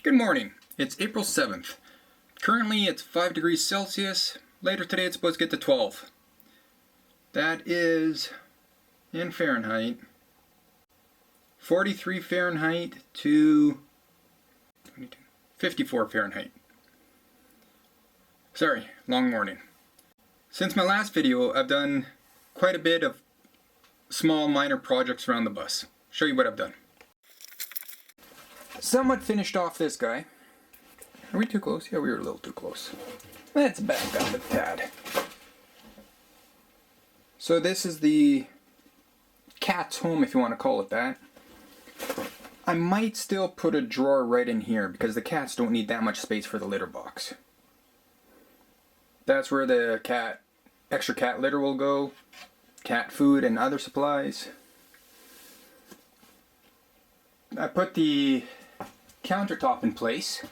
Good morning. It's April 7th. Currently it's 5 degrees Celsius. Later today it's supposed to get to 12. That is, in Fahrenheit, 43 Fahrenheit to 54 Fahrenheit. Sorry, long morning. Since my last video, I've done quite a bit of small minor projects around the bus. Show you what I've done. Somewhat finished off this guy. Are we too close? Yeah, we were a little too close. Let's back up a tad. So this is the cat's home, if you want to call it that. I might still put a drawer right in here because the cats don't need that much space for the litter box. That's where the extra cat litter will go, cat food and other supplies. I put the countertop in place,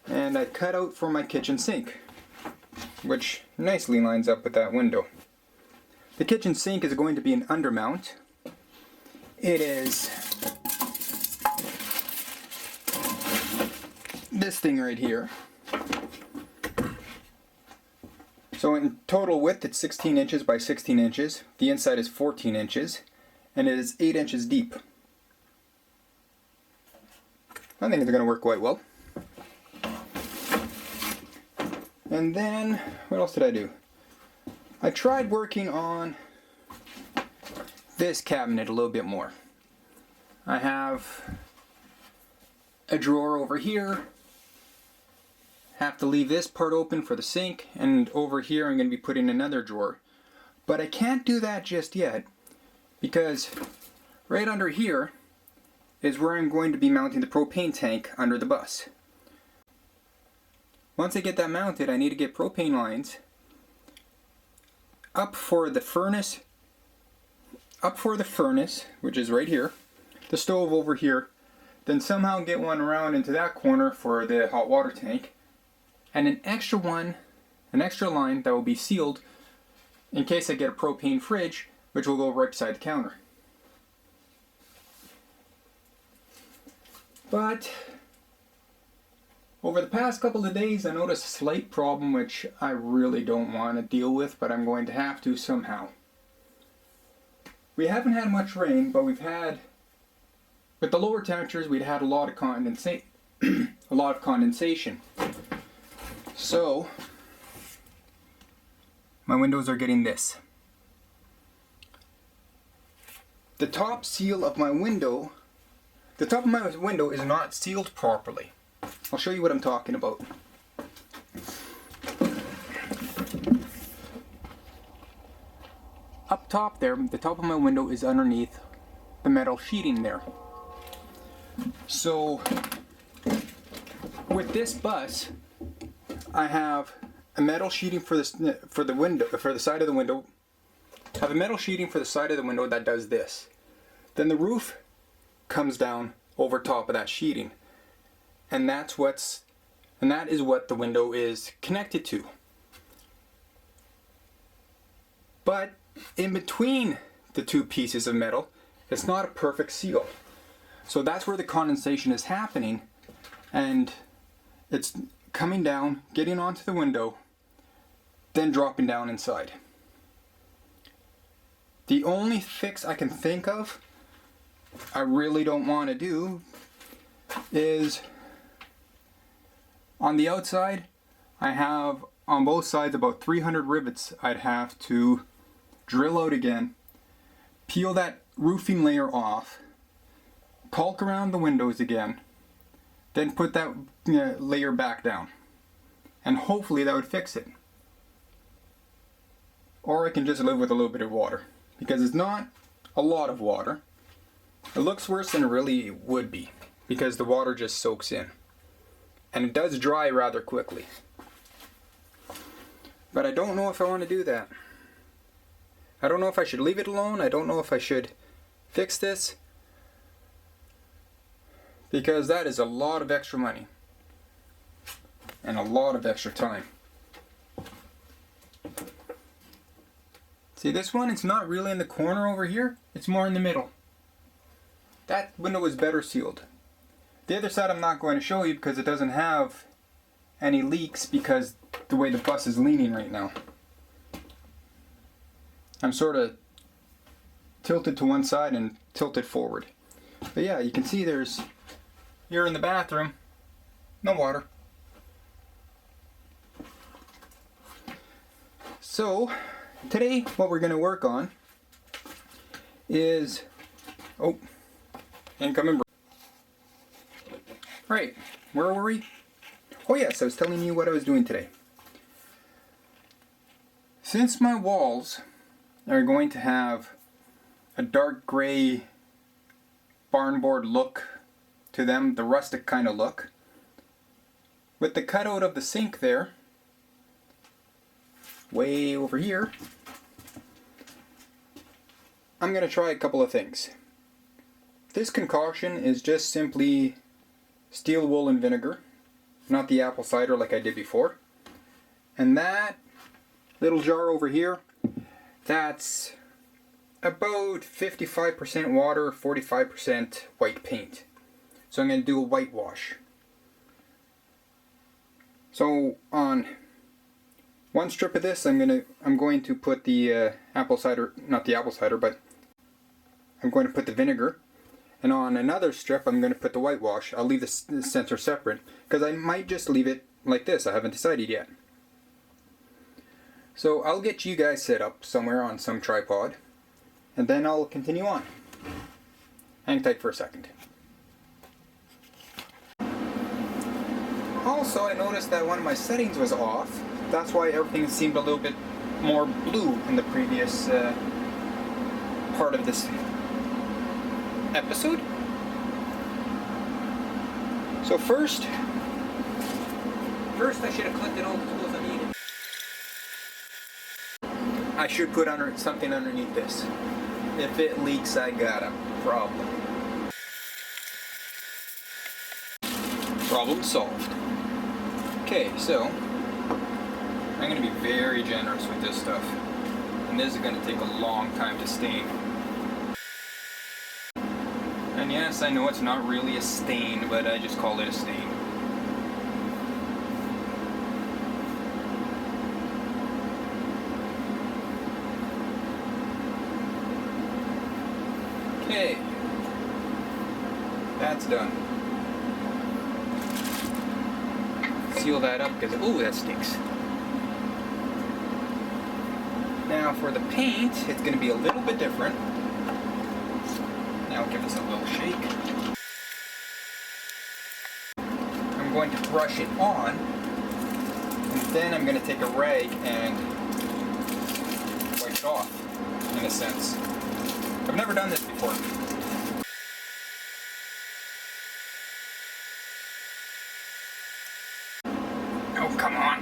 and I cut out for my kitchen sink, which nicely lines up with that window. The kitchen sink is going to be an undermount. It is this thing right here. So in total width it's 16 inches by 16 inches. The inside is 14 inches and it is 8 inches deep. I think it's going to work quite well. And then, what else did I do? I tried working on this cabinet a little bit more. I have a drawer over here. Have to leave this part open for the sink, and over here I'm going to be putting another drawer. But I can't do that just yet because right under here is where I'm going to be mounting the propane tank under the bus. Once I get that mounted, I need to get propane lines up for the furnace, which is right here, the stove over here, then somehow get one around into that corner for the hot water tank, and an extra line that will be sealed in case I get a propane fridge, which will go right beside the counter. But over the past couple of days I noticed a slight problem which I really don't want to deal with, but I'm going to have to somehow. We haven't had much rain, but we've had, with the lower temperatures, we'd had a lot of condensation. So my windows are getting this. The top seal of my window, the top of my window is not sealed properly. I'll show you what I'm talking about. Up top there, the top of my window is underneath the metal sheeting there. So with this bus, I have a metal sheeting for the side of the window. I have a metal sheeting for the side of the window that does this. Then the roof comes down over top of that sheeting. And that is what the window is connected to. But in between the two pieces of metal, it's not a perfect seal. So that's where the condensation is happening, and it's coming down, getting onto the window, then dropping down inside. The only fix I can think of, I really don't want to do, is on the outside, I have on both sides about 300 rivets I'd have to drill out again, peel that roofing layer off, caulk around the windows again, then put that layer back down. And hopefully that would fix it. Or I can just live with a little bit of water, because it's not a lot of water. It looks worse than it really would be, because the water just soaks in. And it does dry rather quickly. But I don't know if I want to do that. I don't know if I should leave it alone. I don't know if I should fix this. Because that is a lot of extra money. And a lot of extra time. See, this one, it's not really in the corner over here. It's more in the middle. that window is better sealed. The other side I'm not going to show you because it doesn't have any leaks because the way the bus is leaning right now. I'm sort of tilted to one side and tilted forward. But yeah, you can see there's, here in the bathroom, no water. So, today what we're going to work on is, oh, incoming. Right, where were we? Oh yes, I was telling you what I was doing today. Since my walls are going to have a dark gray barn board look to them, the rustic kind of look, with the cutout of the sink there, way over here, I'm going to try a couple of things. This concoction is just simply steel wool and vinegar, not the apple cider like I did before. And that little jar over here, that's about 55% water, 45% white paint. So I'm going to do a whitewash. So on one strip of this, I'm going to put the apple cider, not the apple cider, but I'm going to put the vinegar. And on another strip, I'm going to put the whitewash. I'll leave the sensor separate because I might just leave it like this. I haven't decided yet. So I'll get you guys set up somewhere on some tripod, and then I'll continue on. Hang tight for a second. Also, I noticed that one of my settings was off. That's why everything seemed a little bit more blue in the previous part of this episode. So first I should have collected all the tools I needed. I should put something underneath this. If it leaks, I got a problem. Problem solved. Okay, so I'm going to be very generous with this stuff. And this is going to take a long time to stain. And yes, I know it's not really a stain, but I just call it a stain. Okay, that's done. Seal that up because, ooh, that stinks. Now for the paint, it's going to be a little bit different. Now give this a little shake. I'm going to brush it on, and then I'm going to take a rag and wipe it off, in a sense. I've never done this before. Oh, come on.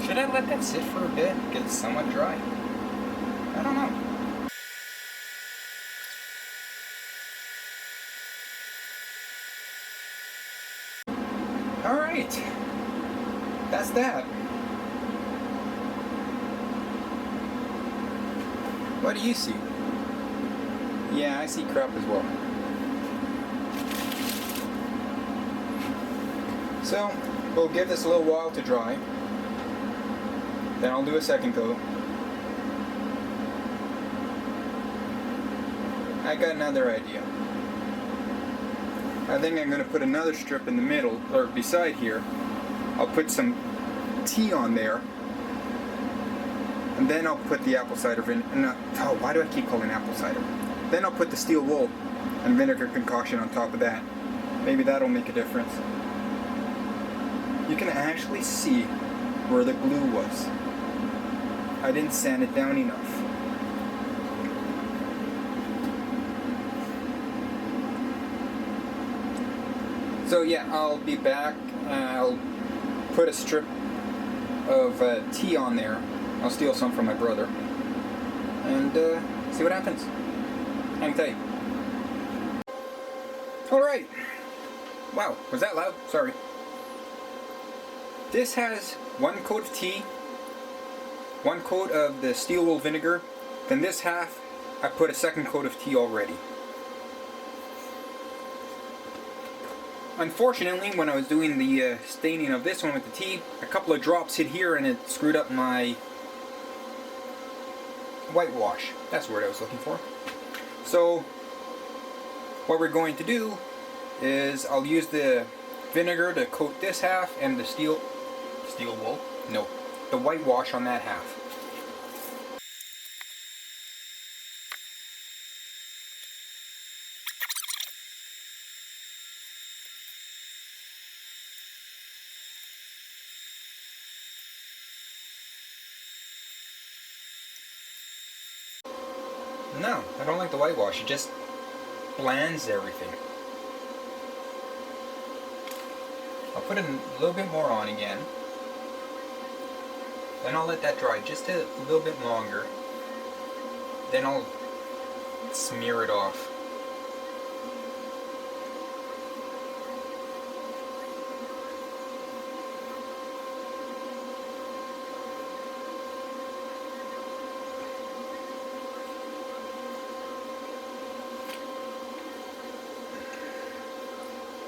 Should I let that sit for a bit, get it somewhat dry? I don't know. Alright, that's that. What do you see? Yeah, I see crap as well. So, we'll give this a little while to dry. Then I'll do a second coat. I got another idea. I think I'm going to put another strip in the middle, or beside here. I'll put some tea on there. And then I'll put the apple cider vinegar. Oh, why do I keep calling apple cider? Then I'll put the steel wool and vinegar concoction on top of that. Maybe that'll make a difference. You can actually see where the glue was. I didn't sand it down enough. So yeah, I'll be back. I'll put a strip of tea on there. I'll steal some from my brother. And see what happens. Hang tight. Alright. Wow, was that loud? Sorry. This has one coat of tea, one coat of the steel wool vinegar, then this half I put a second coat of tea already. Unfortunately, when I was doing the staining of this one with the tea, a couple of drops hit here and it screwed up my whitewash. That's the word I was looking for. So what we're going to do is I'll use the vinegar to coat this half and the steel wool? No, the whitewash on that half. No, I don't like the whitewash. It just blands everything. I'll put a little bit more on again. Then I'll let that dry just a little bit longer. Then I'll smear it off.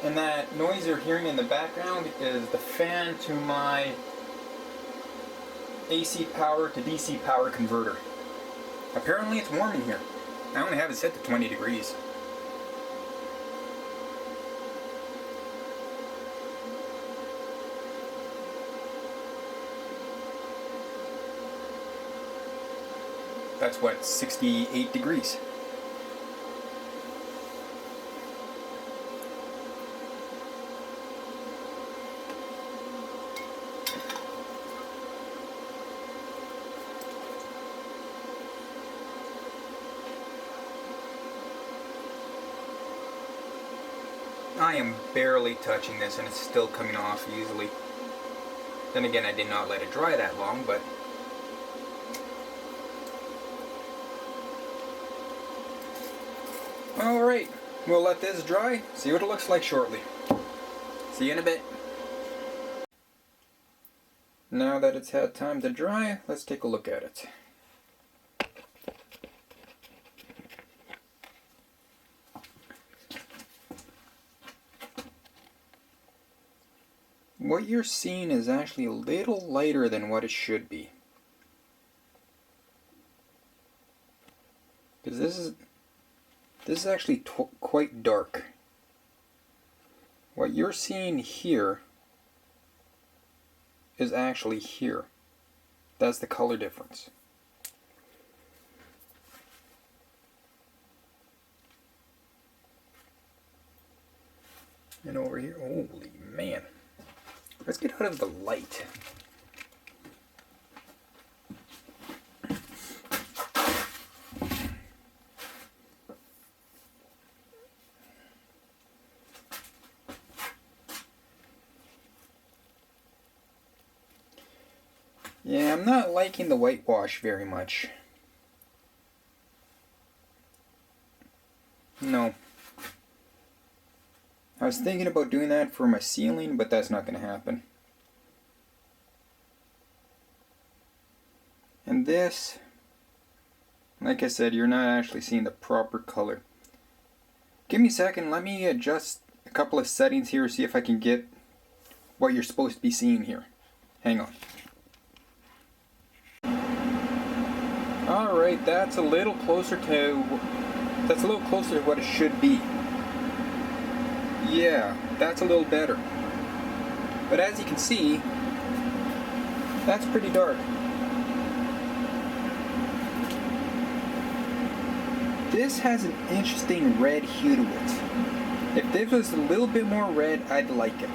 And that noise you're hearing in the background is the fan to my AC power to DC power converter. Apparently it's warm in here. I only have it set to 20 degrees. That's what, 68 degrees. I am barely touching this and it's still coming off easily. Then again, I did not let it dry that long, but alright, we'll let this dry, see what it looks like shortly. See you in a bit. Now that it's had time to dry, let's take a look at it. What you're seeing is actually a little lighter than what it should be. Because this is actually quite dark. What you're seeing here is actually here. That's the color difference. And over here, holy man. Let's get out of the light. Yeah, I'm not liking the whitewash very much. No. I was thinking about doing that for my ceiling, but that's not going to happen. And this, like I said, you're not actually seeing the proper color. Give me a second, let me adjust a couple of settings here, see if I can get what you're supposed to be seeing here. Hang on. Alright, that's a little closer to what it should be. Yeah, that's a little better. But as you can see, that's pretty dark. This has an interesting red hue to it. If this was a little bit more red, I'd like it.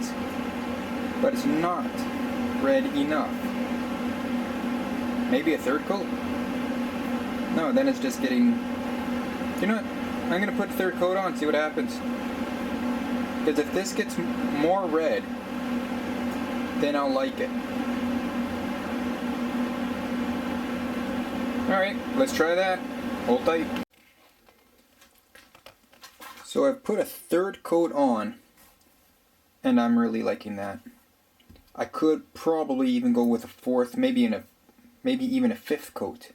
But it's not red enough. Maybe a third coat? No, then it's just getting... You know what? I'm going to put a third coat on, see what happens. Because if this gets more red, then I'll like it. Alright, let's try that. Hold tight. So I've put a third coat on, and I'm really liking that. I could probably even go with a fourth, maybe even a fifth coat,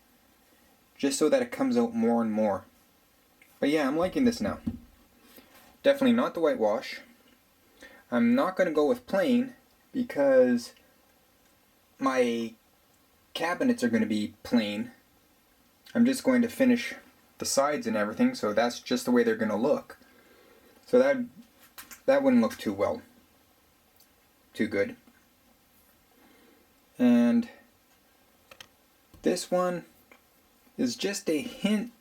just so that it comes out more and more. But yeah, I'm liking this now. Definitely not the whitewash. I'm not going to go with plain because my cabinets are going to be plain. I'm just going to finish the sides and everything, so that's just the way they're going to look. So that wouldn't look too good. And this one is just a hint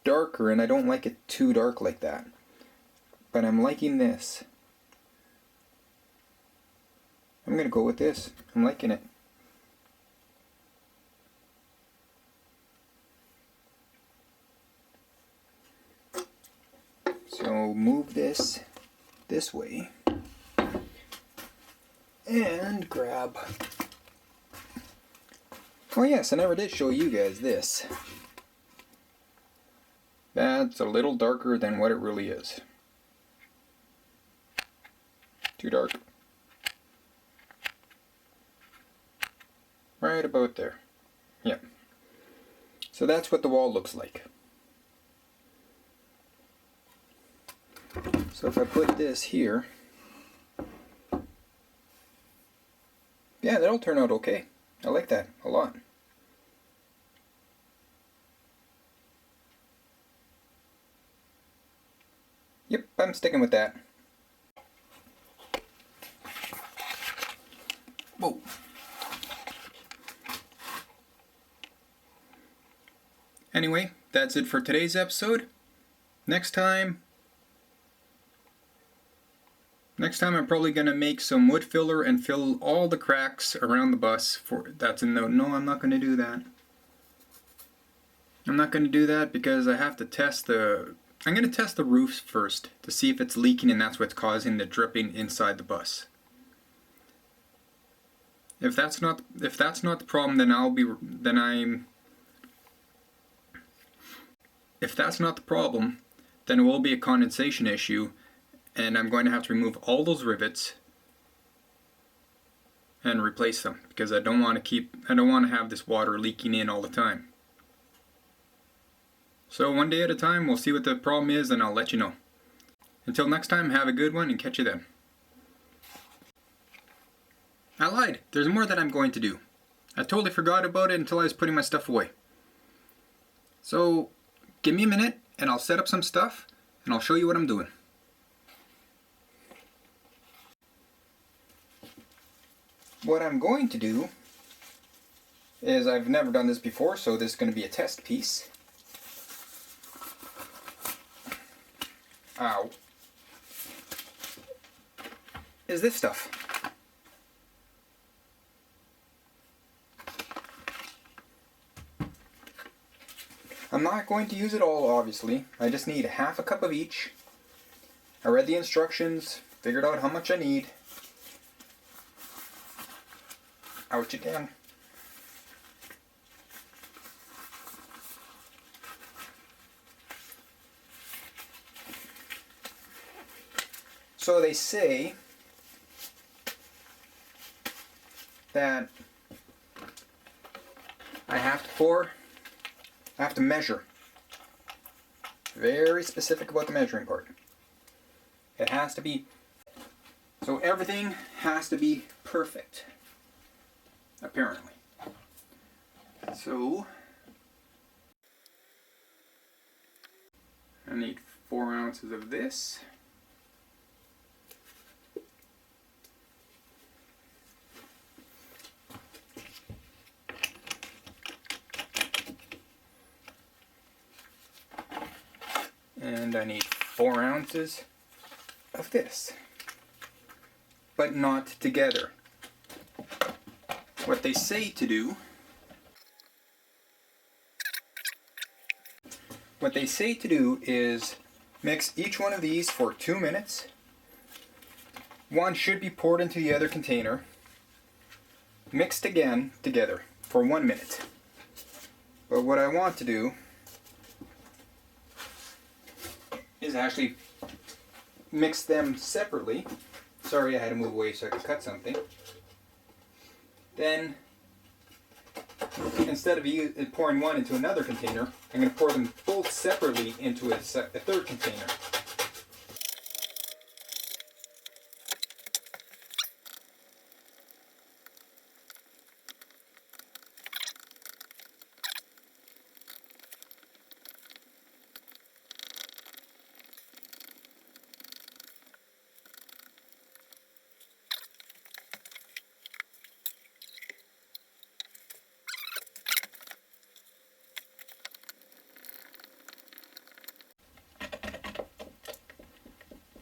darker, and I don't like it too dark like that. But I'm liking this. I'm going to go with this. I'm liking it. So move this way and grab. Oh yes, I never did show you guys this. That's a little darker than what it really is. Too dark. Right about there. Yep. So that's what the wall looks like. So if I put this here, yeah, that'll turn out okay. I like that a lot. Yep, I'm sticking with that. Whoa. Anyway, that's it for today's episode. Next time I'm probably going to make some wood filler and fill all the cracks around the bus. That's a no. No, I'm not going to do that. I'm not going to do that because I have to test I'm going to test the roofs first to see if it's leaking and that's what's causing the dripping inside the bus. If that's not the problem, if that's not the problem, then it will be a condensation issue, and I'm going to have to remove all those rivets and replace them because I don't want to have this water leaking in all the time. So one day at a time, we'll see what the problem is and I'll let you know. Until next time, have a good one and catch you then. I lied. There's more that I'm going to do. I totally forgot about it until I was putting my stuff away. So give me a minute and I'll set up some stuff and I'll show you what I'm doing. What I'm going to do is, I've never done this before, so this is going to be a test piece. Ow. Is this stuff. I'm not going to use it all, obviously. I just need half a cup of each. I read the instructions, figured out how much I need. Ouch again. So they say that I have to measure. Very specific about the measuring part. It has to be, so everything has to be perfect, apparently. So I need 4 ounces of this. And I need 4 ounces of this, but not together. What they say to do, is mix each one of these for 2 minutes. One should be poured into the other container, mixed again together for 1 minute. But what I want to do is actually mix them separately. Sorry, I had to move away so I could cut something. Then, instead of pouring one into another container, I'm going to pour them both separately into a third container.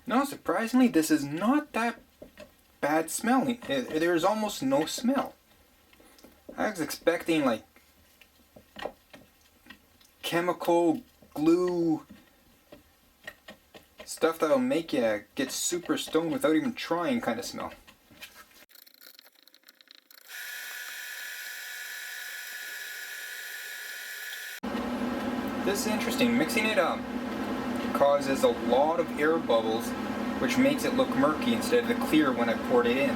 Now, surprisingly, this is not that bad smelling. There's almost no smell. I was expecting like chemical glue stuff that'll make you get super stoned without even trying kind of smell. This is interesting. Mixing it up causes a lot of air bubbles, which makes it look murky instead of the clear when I poured it in.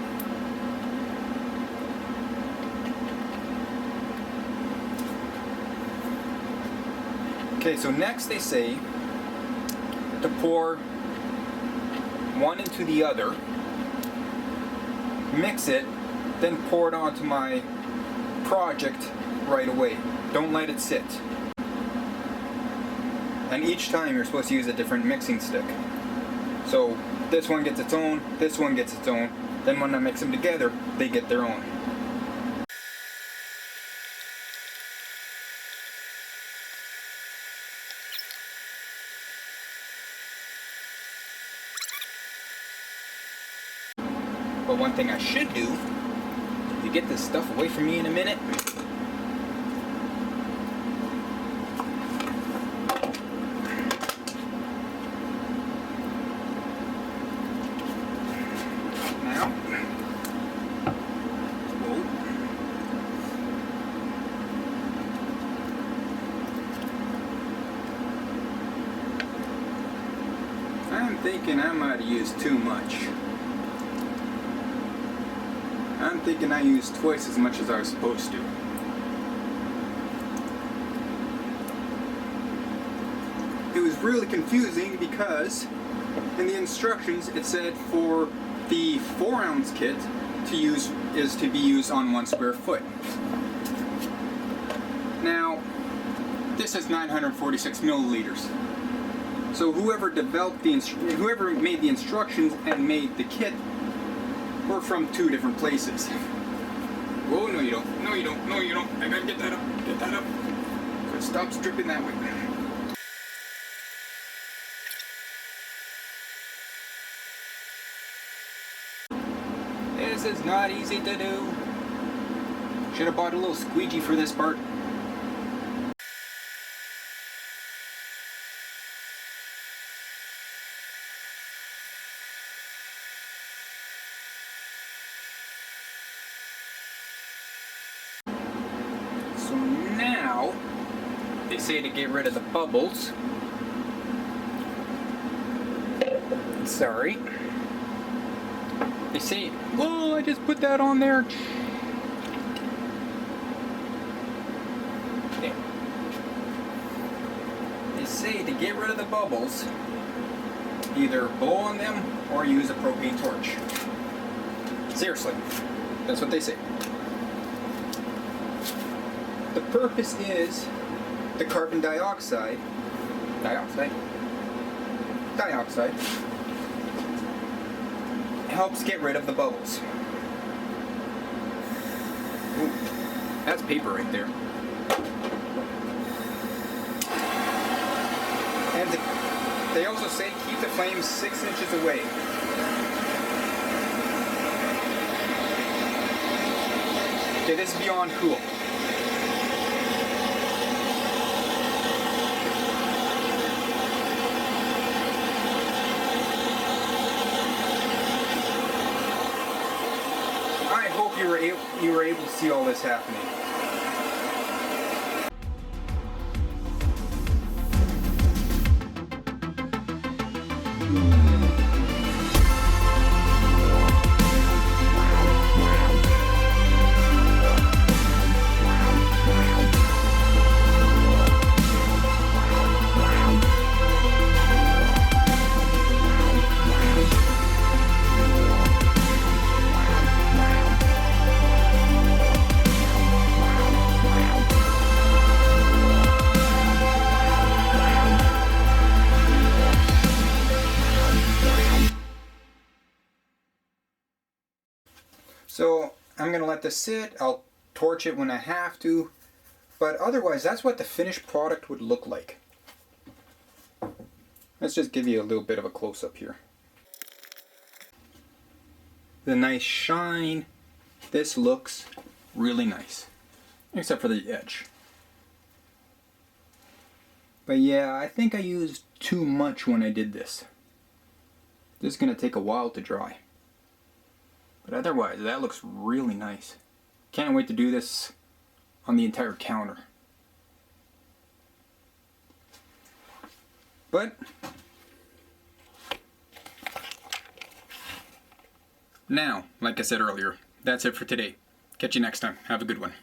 Okay, so next they say to pour one into the other, mix it, then pour it onto my project right away. Don't let it sit. And each time you're supposed to use a different mixing stick. So this one gets its own, this one gets its own, then when I mix them together, they get their own. But one thing I should do, to get this stuff away from me in a minute, I'm thinking I might have used too much. I'm thinking I used twice as much as I was supposed to. It was really confusing because in the instructions it said for the 4-ounce kit to use is to be used on 1 square foot. Now, this is 946 milliliters. So whoever whoever made the instructions and made the kit were from 2 different places. Whoa, no you don't. No you don't. No you don't. I gotta get that up. Get that up. So it stops dripping that way. This is not easy to do. Should have bought a little squeegee for this part. So now, they say to get rid of the bubbles. Sorry. They say, oh, I just put that on there. Okay. They say to get rid of the bubbles, either blow on them or use a propane torch. Seriously, that's what they say. The purpose is the carbon dioxide helps get rid of the bubbles. Ooh, that's paper right there. And they also say keep the flames 6 inches away. Okay, this is beyond cool. You were able to see all this happening. I'm going to let this sit. I'll torch it when I have to. But otherwise, that's what the finished product would look like. Let's just give you a little bit of a close-up here. The nice shine. This looks really nice. Except for the edge. But yeah, I think I used too much when I did this. This is going to take a while to dry. But otherwise, that looks really nice. Can't wait to do this on the entire counter. But now, like I said earlier, that's it for today. Catch you next time. Have a good one.